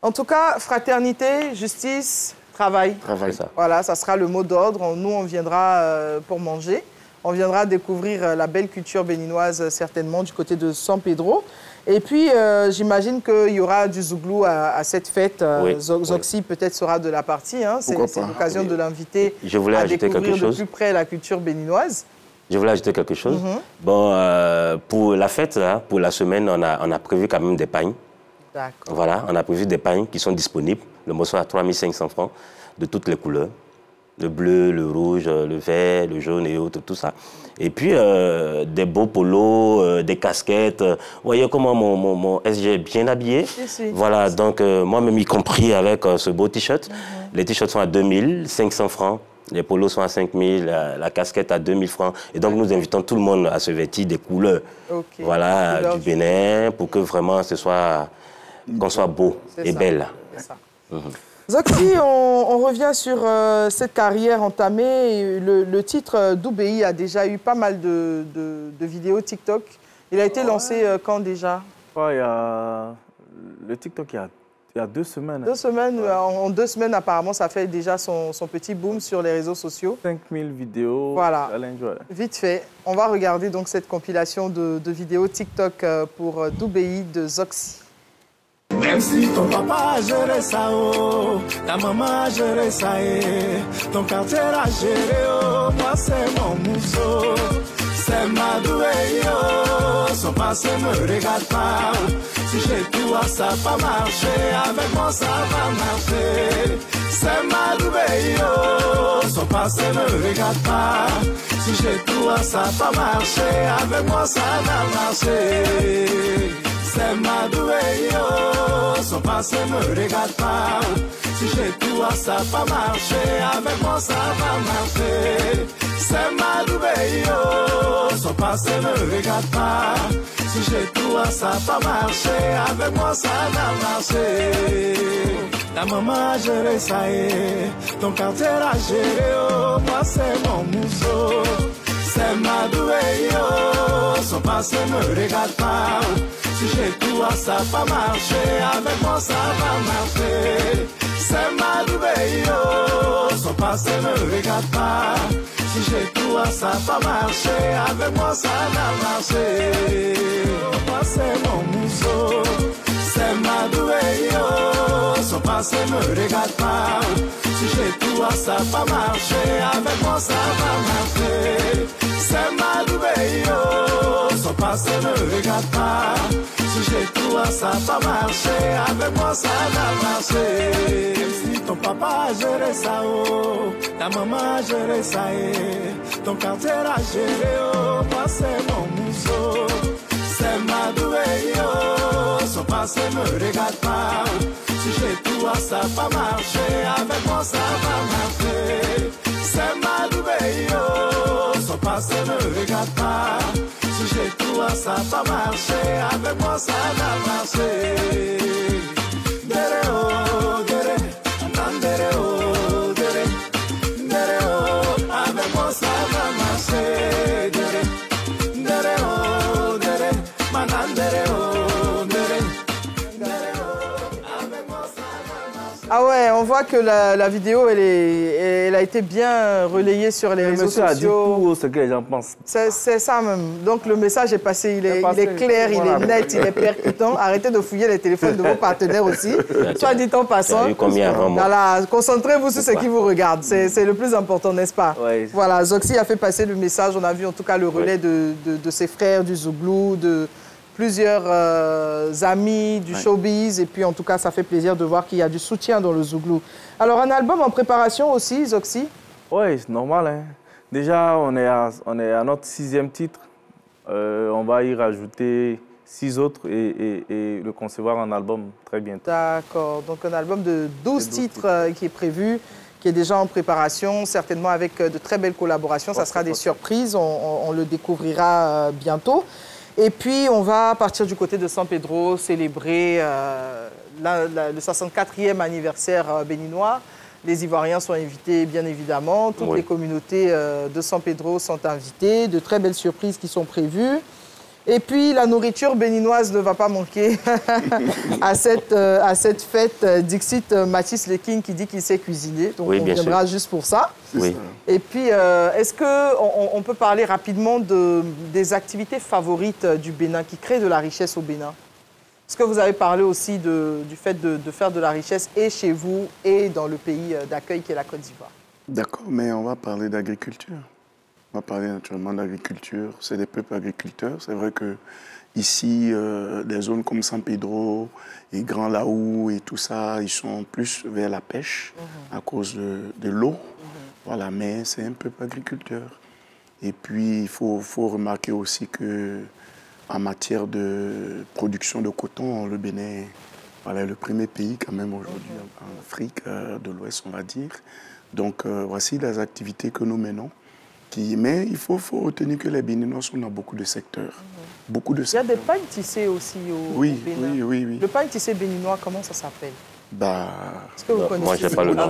En tout cas, fraternité, justice, travail. Ça. Voilà, ça sera le mot d'ordre. Nous, on viendra pour manger. On viendra découvrir la belle culture béninoise, certainement, du côté de San Pedro. Et puis, j'imagine qu'il y aura du zouglou à cette fête. Zoxy peut-être sera de la partie. Hein. C'est l'occasion de l'inviter à découvrir de plus près la culture béninoise. Je voulais ajouter quelque chose. Bon, pour la fête, là, pour la semaine, on a prévu quand même des pagnes. D'accord. Voilà, on a prévu des pagnes qui sont disponibles. Le morceau à 3500 francs, de toutes les couleurs. Le bleu, le rouge, le vert, le jaune et autres, tout ça. Et puis, des beaux polos, des casquettes. Vous voyez comment mon SG est bien habillé. Voilà, donc moi-même, y compris avec ce beau t-shirt. Les t-shirts sont à 2500 francs. Les polos sont à 5000, la casquette à 2000 francs. Et donc, nous invitons tout le monde à se vêtir des couleurs. Voilà, du Bénin, pour que vraiment qu'on soit beau et belle. Zoxy, on revient sur cette carrière entamée. Le titre d'Oubéi a déjà eu pas mal de vidéos TikTok. Il a été lancé quand déjà? Il y a le TikTok, il y a 2 semaines. 2 semaines, en 2 semaines, apparemment, ça fait déjà son petit boom sur les réseaux sociaux. 5000 vidéos. Voilà. Vite fait. On va regarder donc cette compilation de vidéos TikTok pour d'Oubéi de Zoxy. Même si ton papa a géré ça, oh, ta maman a géré ça, ton quartier a géré, oh, moi c'est mon mousseau, c'est ma douée, oh, son passé me regarde pas, si j'ai tout, ça va marcher, avec moi ça va marcher, c'est ma douée, oh, son passé me regarde pas, si j'ai tout, ça va marcher, avec moi ça va marcher. C'est ma douée, oh, son passé me regarde pas. Si j'ai tout, ça va marcher. Avec moi, ça va marcher. C'est ma douée, oh, son passé me regarde pas. Si j'ai tout, ça va marcher. Avec moi, ça va marcher. Ta maman a géré ça, ton quartier a géré, oh, moi c'est mon mousseau. C'est ma douée, oh, son passé me regarde pas. Si j'ai tout, ça va marcher. Avec moi, ça va marcher. C'est ma douée, oh, son passé me regarde pas. Si j'ai tout, ça va marcher. Avec moi, ça va marcher. Moi, c'est mon mousseau. C'est ma douée, oh, son passé me regarde pas. Si j'ai tout, ça va marcher. Avec moi, ça va marcher. C'est ma douée, oh, son passé me regarde pas. Si j'ai tout, ça va marcher. Avec moi, ça va marcher. Si ton papa a géré ça, oh, ta maman a géré ça, ton quartier a géré, oh, moi c'est mon mousseau. C'est ma douée, oh, son passé me regarde pas. Si j'ai tout, ça va marcher. Avec moi, ça va marcher. C'est ma douée, oh, son passé me regarde pas. Si j'ai tout, ça va marcher. Avec moi, ça va marcher. Dere, oh, dere, nan dere, oh, dere, dere, oh, avec moi, ça va marcher. Dere, dere, oh, dere, manan dere, oh, dere, dere, oh, avec moi, ça va marcher. Ah ouais, on voit que la vidéo, elle a été bien relayée sur les réseaux sociaux. A dit tout ce que les gens pensent. C'est ça même. Donc le message est passé. Il est clair, il est net, il est percutant. Arrêtez de fouiller les téléphones de vos partenaires aussi. Soit dit en passant. Voilà, concentrez-vous sur ce qui vous regarde. C'est le plus important, n'est-ce pas? Oui. Voilà, Zoxy a fait passer le message. On a vu en tout cas le relais de ses frères du Zouglou, de plusieurs amis du showbiz. Et puis en tout cas, ça fait plaisir de voir qu'il y a du soutien dans le Zouglou. Alors un album en préparation aussi, Zoxy? Oui, c'est normal. Hein. Déjà, on est à notre 6e titre. On va y rajouter 6 autres et le concevoir en album très bientôt. D'accord. Donc un album de 12 titres qui est prévu, qui est déjà en préparation, certainement avec de très belles collaborations. Ça sera des surprises, on le découvrira bientôt. Et puis, on va partir du côté de San Pedro, célébrer le 64e anniversaire béninois. Les Ivoiriens sont invités, bien évidemment. Toutes les communautés de San Pedro sont invitées. De très belles surprises qui sont prévues. Et puis, la nourriture béninoise ne va pas manquer à cette fête. Dixit Mathis Le King qui dit qu'il sait cuisiner. Donc, on viendra juste pour ça. Oui. Et puis, est-ce qu'on peut parler rapidement des activités favorites du Bénin qui créent de la richesse au Bénin? Est-ce que vous avez parlé aussi du fait de faire de la richesse et chez vous et dans le pays d'accueil qui est la Côte d'Ivoire? D'accord, mais on va parler d'agriculture. On va parler naturellement d'agriculture. C'est des peuples agriculteurs. C'est vrai que ici, des zones comme San Pedro et Grand Laou et tout ça, ils sont plus vers la pêche à cause de l'eau. Voilà, mais c'est un peuple agriculteur. Et puis, il faut remarquer aussi que en matière de production de coton, le Bénin voilà, est le premier pays quand même aujourd'hui en Afrique de l'Ouest, on va dire. Donc, voici les activités que nous menons. Mais il faut retenir que les Béninois sont dans beaucoup de secteurs. Beaucoup de secteurs. Il y a des pagnes tissées aussi au Bénin. Oui. Le pagne tissé béninois, comment ça s'appelle? Est-ce que vous connaissez? Moi, je n'ai pas le nom.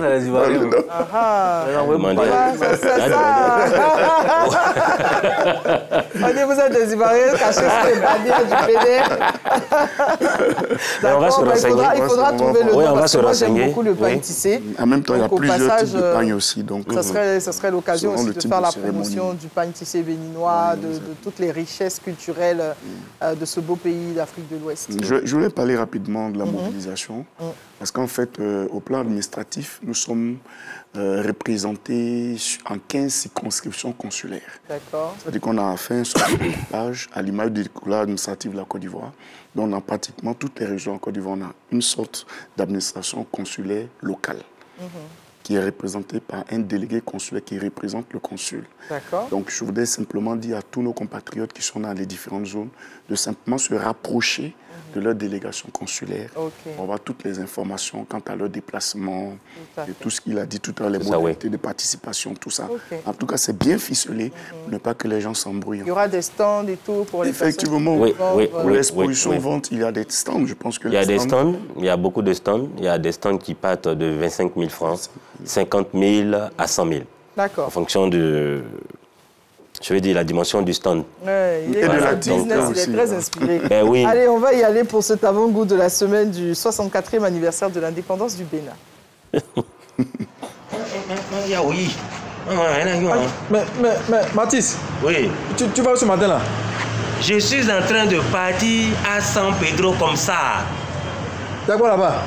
C'est ça. On dit vous êtes des Ivoiriens cachés sur les bannières du Bénin. On va se renseigner. Il faudra trouver le nom. Oui, on va se renseigner. Moi, j'aime beaucoup le pagne tissé. En même temps, il y a plusieurs types de pagne aussi. Ça serait l'occasion aussi de faire la promotion du pagne tissé béninois, de toutes les richesses culturelles de ce beau pays d'Afrique de l'Ouest. Je voulais parler rapidement de la mobilisation. Parce qu'en fait, au plan administratif, nous sommes représentés en 15 circonscriptions consulaires. D'accord. C'est-à-dire qu'on a fait un sondage à l'image du découlage administratif de la Côte d'Ivoire. Donc, dans pratiquement toutes les régions en Côte d'Ivoire, on a une sorte d'administration consulaire locale qui est représentée par un délégué consulaire qui représente le consul. D'accord. Donc, je voudrais simplement dire à tous nos compatriotes qui sont dans les différentes zones de simplement se rapprocher de leur délégation consulaire. On va avoir toutes les informations quant à leur déplacement, et tout ce qu'il a dit tout à l'heure, les modalités de participation, tout ça. En tout cas, c'est bien ficelé pour ne pas que les gens s'embrouillent. Il y aura des stands et tout pour les Effectivement, pour l'exposition vente, il y a des stands. Je pense que il y a des stands, il y a beaucoup de stands. Il y a des stands qui partent de 25 000 francs, 50 000 à 100 000. D'accord. En fonction de... Je veux dire, la dimension du stand. Il est très inspiré. Allez, on va y aller pour cet avant-goût de la semaine du 64e anniversaire de l'indépendance du Bénin. Mais Mathis, oui. Tu vas où ce matin-là? Je suis en train de partir à San Pedro comme ça. T'as quoi là-bas?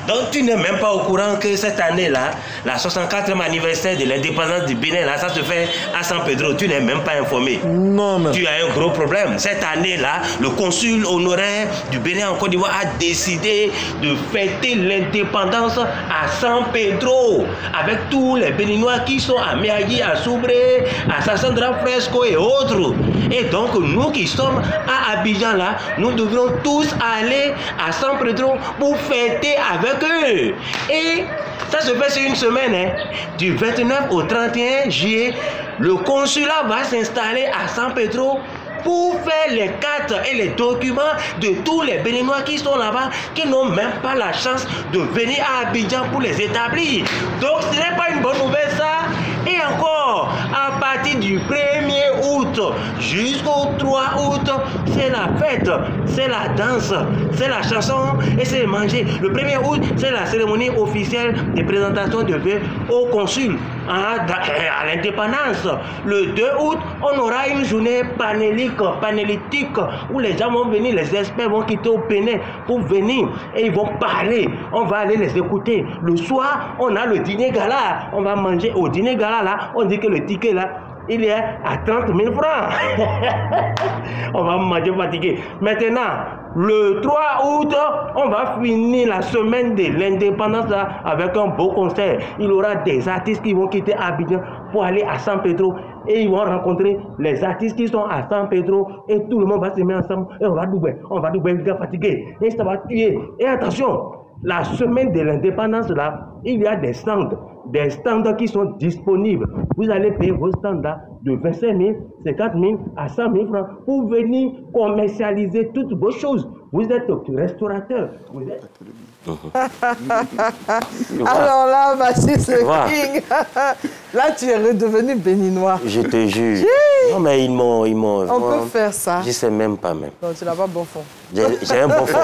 Donc tu n'es même pas au courant que cette année-là, la 64e anniversaire de l'indépendance du Bénin, là, ça se fait à San Pedro. Tu n'es même pas informé. Non, mais... Tu as un gros problème. Cette année-là, le consul honoraire du Bénin en Côte d'Ivoire a décidé de fêter l'indépendance à San Pedro avec tous les Béninois qui sont à Miagui, à Soubré, à Sassandra Fresco et autres. Et donc nous qui sommes à Abidjan là, nous devrons tous aller à San Pedro pour fêter avec eux. Et ça se fait sur une semaine, hein. Du 29 au 31 juillet, le consulat va s'installer à San Pedro pour faire les cartes et les documents de tous les Béninois qui sont là-bas, qui n'ont même pas la chance de venir à Abidjan pour les établir. Donc ce n'est pas une bonne nouvelle ça. Et encore, à partir du 1er août, août jusqu'au 3 août, c'est la fête, c'est la danse, c'est la chanson et c'est manger. Le 1er août, c'est la cérémonie officielle de présentation de vœux au consul à l'indépendance. Le 2 août, on aura une journée panélitique où les gens vont venir, les experts vont quitter au Bénin pour venir et ils vont parler. On va aller les écouter. Le soir, on a le dîner gala. On va manger au dîner gala là. On dit que le ticket là, il est à 30 000 francs. On va manger fatigué. Maintenant, le 3 août, on va finir la semaine de l'indépendance avec un beau concert. Il y aura des artistes qui vont quitter Abidjan pour aller à San Pedro. Et ils vont rencontrer les artistes qui sont à San Pedro. Et tout le monde va se mettre ensemble. Et on va doubler, les gars fatigués. Et ça va tuer. Et attention, la semaine de l'indépendance, là, il y a des stands qui sont disponibles. Vous allez payer vos stands là, de 25 000, 50 000 à 100 000 francs pour venir commercialiser toutes vos choses. Vous êtes restaurateur. Vous êtes... Alors là, Mathis le King, là tu es redevenu béninois. Je te jure. Non mais ils m'ont... On peut faire ça. Je sais même pas même. Non, tu n'as pas bon fond. J'ai un bon fond.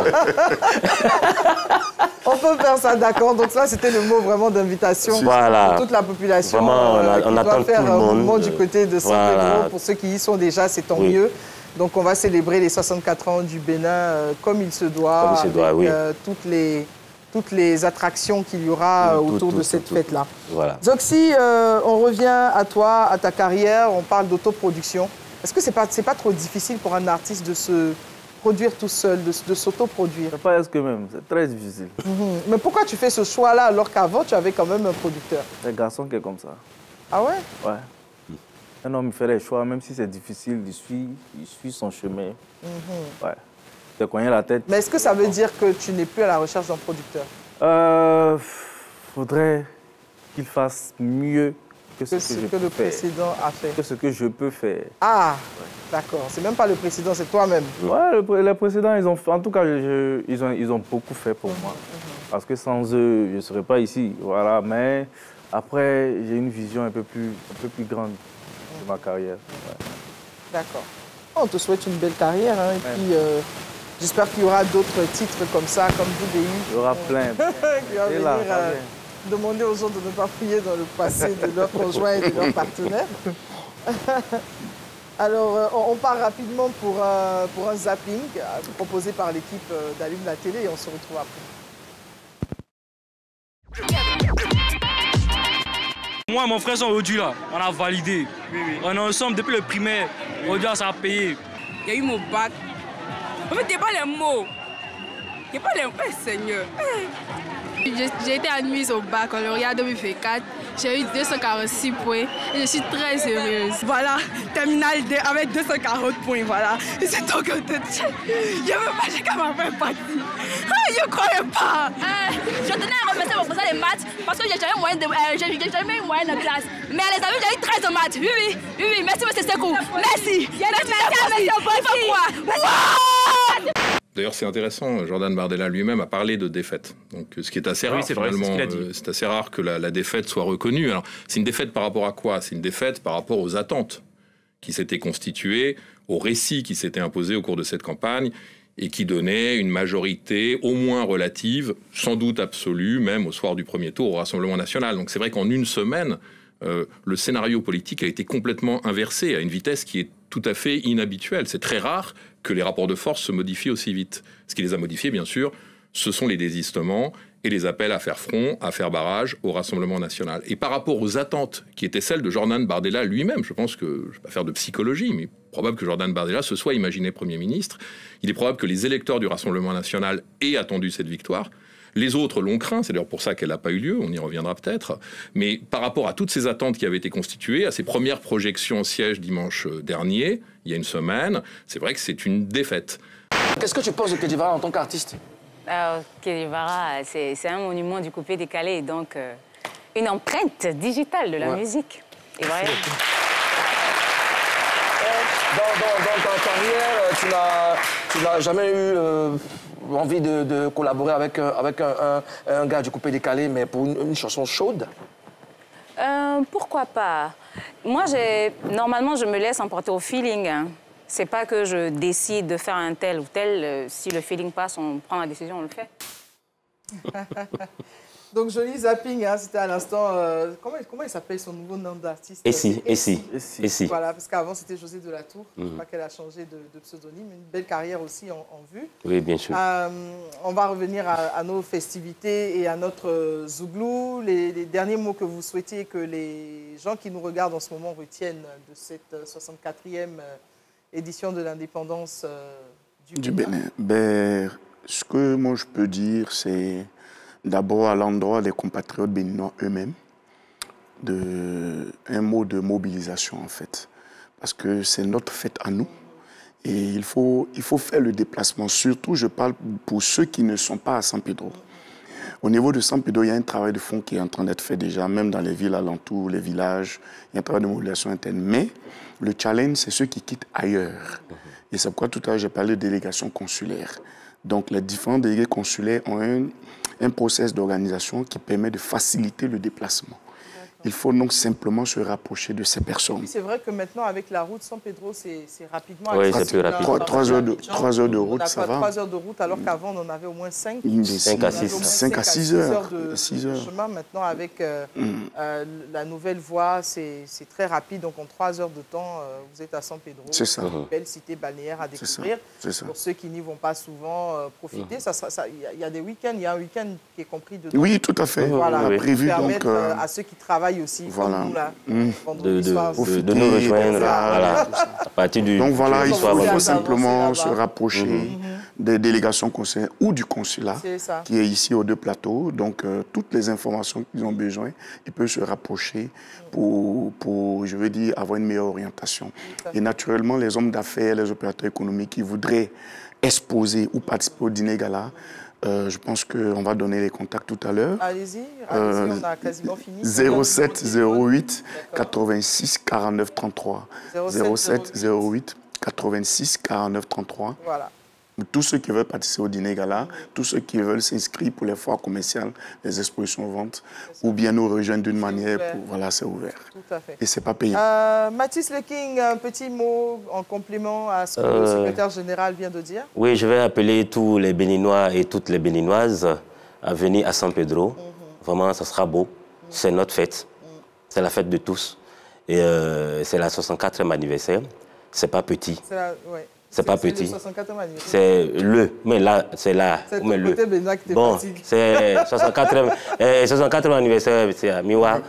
On peut faire ça, d'accord. Donc ça, c'était le mot vraiment d'invitation pour toute la population. Vraiment, on attend faire tout le monde. Du côté de San Pedro. Pour ceux qui y sont déjà, c'est tant mieux. Donc on va célébrer les 64 ans du Bénin comme il se doit, avec toutes les attractions qu'il y aura autour de cette fête-là. Voilà. Zoxy, on revient à toi, à ta carrière, on parle d'autoproduction. Est-ce que c'est pas trop difficile pour un artiste de se produire tout seul, de s'autoproduire? C'est pas que même, c'est très difficile. Mais pourquoi tu fais ce choix-là alors qu'avant tu avais quand même un producteur? C'est un garçon qui est comme ça. Ah ouais? Ouais. Un homme fait les choix, même si c'est difficile, il suit son chemin. Ouais. Te cogner la tête. Mais est-ce que ça veut dire que tu n'es plus à la recherche d'un producteur? Faudrait qu'il fasse mieux que ce que le précédent a fait. Que ce que je peux faire. Ah, d'accord. C'est même pas le précédent, c'est toi-même. Ouais, les précédents, ils ont, en tout cas, ils ont beaucoup fait pour moi. Parce que sans eux, je ne serais pas ici. Voilà. Mais après, j'ai une vision un peu plus grande de ma carrière. Ouais. D'accord. On te souhaite une belle carrière. Hein, et puis, j'espère qu'il y aura d'autres titres comme ça, comme VDI. Il y aura plein. Qui va venir demander aux gens de ne pas fouiller dans le passé de leurs conjoints et de leurs partenaires. Alors, on part rapidement pour un zapping proposé par l'équipe d'Allume la télé et on se retrouve après. Moi et mon frère sont aujourd'hui là, on a validé. On est ensemble depuis le primaire, aujourd'hui ça a payé. Il y a eu mon bac. En fait, il n'y a pas les mots. Il n'y a pas les mots, Seigneur. J'ai été admise au baccalauréat 2024. J'ai eu 246 points et je suis très heureuse. Voilà, terminale 2 avec 240 points, voilà. Et c'est donc que je veux pas, j'ai qu'à ma faire partie. Je ne croyais pas. Je tenais à remercier mon professeur de maths parce que j'ai jamais eu moyenne de classe. Mais les amis, j'ai eu 13 en maths. Oui, merci M. Sekou. Merci. D'ailleurs, c'est intéressant, Jordan Bardella lui-même a parlé de défaite. Donc, ce qui est assez rare, c'est assez rare que la défaite soit reconnue. Alors, c'est une défaite par rapport à quoi? C'est une défaite par rapport aux attentes qui s'étaient constituées, aux récits qui s'étaient imposés au cours de cette campagne et qui donnaient une majorité au moins relative, sans doute absolue, même au soir du premier tour au Rassemblement national. Donc, c'est vrai qu'en une semaine, le scénario politique a été complètement inversé à une vitesse qui est tout à fait inhabituelle. C'est très rare que les rapports de force se modifient aussi vite. Ce qui les a modifiés, bien sûr, ce sont les désistements et les appels à faire front, à faire barrage au Rassemblement national. Et par rapport aux attentes qui étaient celles de Jordan Bardella lui-même, je pense que, je ne vais pas faire de psychologie, mais probable que Jordan Bardella se soit imaginé Premier ministre. Il est probable que les électeurs du Rassemblement national aient attendu cette victoire. Les autres l'ont craint, c'est d'ailleurs pour ça qu'elle n'a pas eu lieu, on y reviendra peut-être. Mais par rapport à toutes ces attentes qui avaient été constituées, à ces premières projections au siège dimanche dernier, il y a une semaine, c'est vrai que c'est une défaite. Qu'est-ce que tu penses de Kedivara en tant qu'artiste? Kedivara, c'est un monument du coupé décalé, donc une empreinte digitale de la musique. Et vrai. Dans ta carrière, tu n'as jamais eu envie de collaborer avec un gars du coupé décalé, mais pour une chanson chaude? Pourquoi pas? Moi, normalement, je me laisse emporter au feeling. Hein. C'est pas que je décide de faire un tel ou tel. Si le feeling passe, on prend la décision, on le fait. Donc, joli zapping, hein, c'était à l'instant... comment il s'appelle son nouveau nom d'artiste? Essie. Voilà, parce qu'avant, c'était José de la Tour. Je crois qu'elle a changé de pseudonyme. Une belle carrière aussi en vue. Oui, bien sûr. On va revenir à nos festivités et à notre Zouglou. Les derniers mots que vous souhaitiez que les gens qui nous regardent en ce moment retiennent de cette 64e édition de l'indépendance du Bénin. Ce que moi je peux dire, c'est d'abord à l'endroit des compatriotes béninois eux-mêmes, un mot de mobilisation en fait. Parce que c'est notre fête à nous. Et il faut faire le déplacement. Surtout, je parle pour ceux qui ne sont pas à San Pedro. Au niveau de San Pedro, il y a un travail de fond qui est en train d'être fait déjà, même dans les villes alentours, les villages. Il y a un travail de mobilisation interne. Mais le challenge, c'est ceux qui quittent ailleurs. Et c'est pourquoi tout à l'heure, j'ai parlé de délégation consulaire. Donc, les différents délégués consulaires ont un process d'organisation qui permet de faciliter le déplacement. Il faut donc simplement se rapprocher de ces personnes. Oui, c'est vrai que maintenant, avec la route San Pedro, c'est rapidement... Oui, c'est plus rapide. 3 heures de route, ça va. 3 heures de route, alors qu'avant, on en avait au moins 5. 5 à 6 heures de chemin. Maintenant, avec la nouvelle voie, c'est très rapide. Donc, en 3 heures de temps, vous êtes à San Pedro. C'est ça. Une belle cité balnéaire à découvrir. Pour ceux qui n'y vont pas souvent, profiter. Il y a des week-ends. Il y a un week-end qui est compris dedans. Oui, tout à fait. Voilà, on a prévu donc... à ceux qui travaillent aussi, voilà. comme nous, là, de nous rejoindre voilà, à partir du... Donc voilà, il faut simplement se rapprocher des délégations consulaires ou du consulat qui est ici aux 2 plateaux. Donc toutes les informations qu'ils ont besoin, ils peuvent se rapprocher pour, je veux dire, avoir une meilleure orientation. Et naturellement, les hommes d'affaires, les opérateurs économiques qui voudraient exposer ou participer au dîner gala, je pense qu'on va donner les contacts tout à l'heure. Allez-y, on a quasiment fini. 07 08 86 49 33. 07 08 86 49 33. Voilà. Tous ceux qui veulent participer au dîner gala, tous ceux qui veulent s'inscrire pour les foires commerciales, les expositions ventes, ou bien nous rejoindre d'une manière, voilà, c'est ouvert. Tout à fait. Et c'est pas payant. Mathis Le King, un petit mot en complément à ce que le secrétaire général vient de dire. Oui, je vais appeler tous les Béninois et toutes les Béninoises à venir à San Pedro. Vraiment, ça sera beau. C'est notre fête. C'est la fête de tous. Et c'est la 64e anniversaire. C'est pas petit. C'est pas petit. C'est mais là, c'est là. C'est le côté Bénin qui te fatigue. C'est 64e anniversaire, c'est Miwa.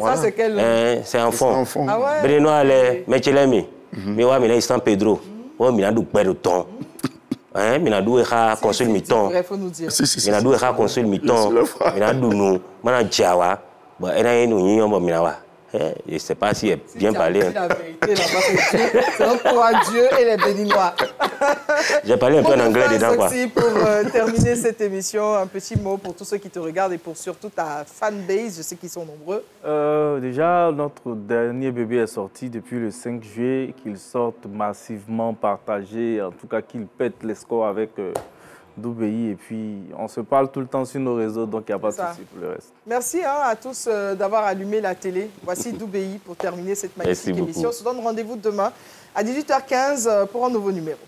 Ça, c'est quel? C'est un fond. Ah ouais? Béninois, les Mechelemi. Miwa, Mina, San Pedro. Oh, Mina, du Péroton. Mina, du Eha, consul Miton. Il faut nous dire. Mina, du Eha, consul Miton. Mina, du Nou. Mana, Djawa. Bon, elle a une union, Minawa. Je ne sais pas si elle bien parlé. La vérité, c'est entre Dieu et les Béninois. J'ai parlé un peu en anglais dedans. Merci pour terminer cette émission. Un petit mot pour tous ceux qui te regardent et pour surtout ta fanbase. Je sais qu'ils sont nombreux. Déjà, notre dernier bébé est sorti depuis le 5 juillet. Qu'il sorte massivement partagé. En tout cas, qu'il pète les scores avec... Doubéi, et puis on se parle tout le temps sur nos réseaux, donc il n'y a pas de souci pour le reste. Merci à tous d'avoir allumé la télé. Voici Doubéi pour terminer cette magnifique émission. On se donne rendez-vous demain à 18h15 pour un nouveau numéro.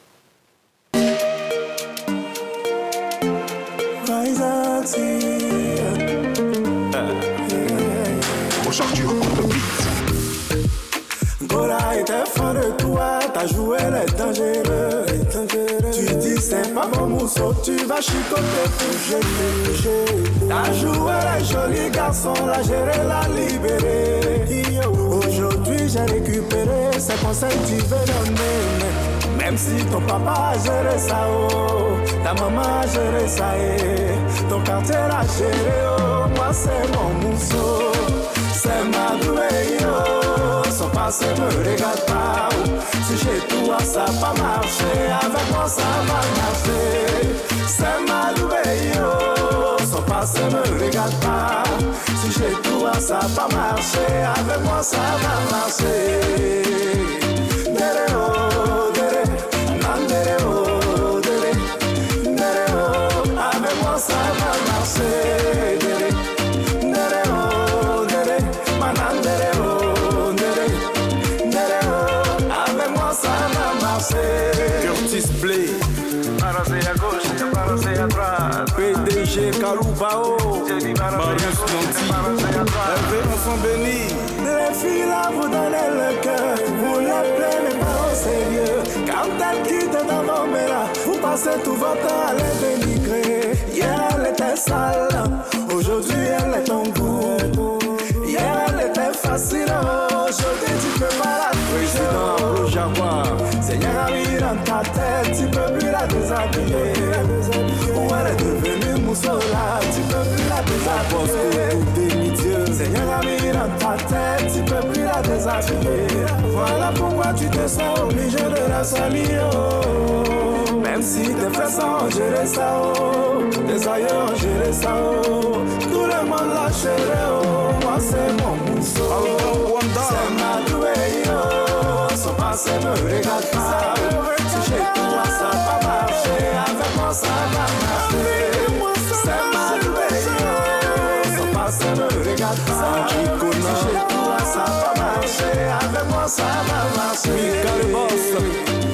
Gola était fan de toi, t'as joué les dangereux. Tu dis c'est pas mon mousseau, tu vas chicoter pour jeter. T'as joué les jolis garçons, la gérer, la libérer. Aujourd'hui j'ai récupéré ces conseils que tu veux donner. Même si ton papa a géré ça, oh, ta maman a géré ça, et ton quartier l'a géré, oh, moi c'est mon mousseau, c'est ma douée, oh, son passé me regarde pas, oh. Si chez toi ça va marcher, avec moi ça va marcher, c'est ma douée, oh, son passé me regarde pas, si chez toi ça va marcher, avec moi ça va marcher. Dere, oh, dere. Ça va marcher, dere, dere, oh, dere, manan, dere, oh. Kaloubao, Marius Nanti, Hervé enfant béni. Les filles là vous donnez le cœur, vous les prenez pas au sérieux. Quand elles quittent dans vos mains, vous passez tout votre temps à les dénigrer. Hier elle était sale, aujourd'hui elle est en goût. Hier elle était facile, aujourd'hui tu peux pas la président le Jaguar. Seigneur a mis dans ta tête, tu peux plus la déshabiller. Où elle est devenue moussola, tu peux plus la déshabiller. Seigneur a mis dans ta tête, tu peux plus la déshabiller. Voilà pourquoi tu te sens obligé de la salir. Même si tes frères sont gérés ça, tes ailleurs gérés ça, tout le monde l'a géré. Moi c'est mon mousseau, c'est ma douée. Son passé me regarde pas. Si chez toi ça va marcher, avec moi ça va marcher. C'est ma douée. Son passé me regarde pas. Si chez toi ça va marcher, avec moi ça va marcher.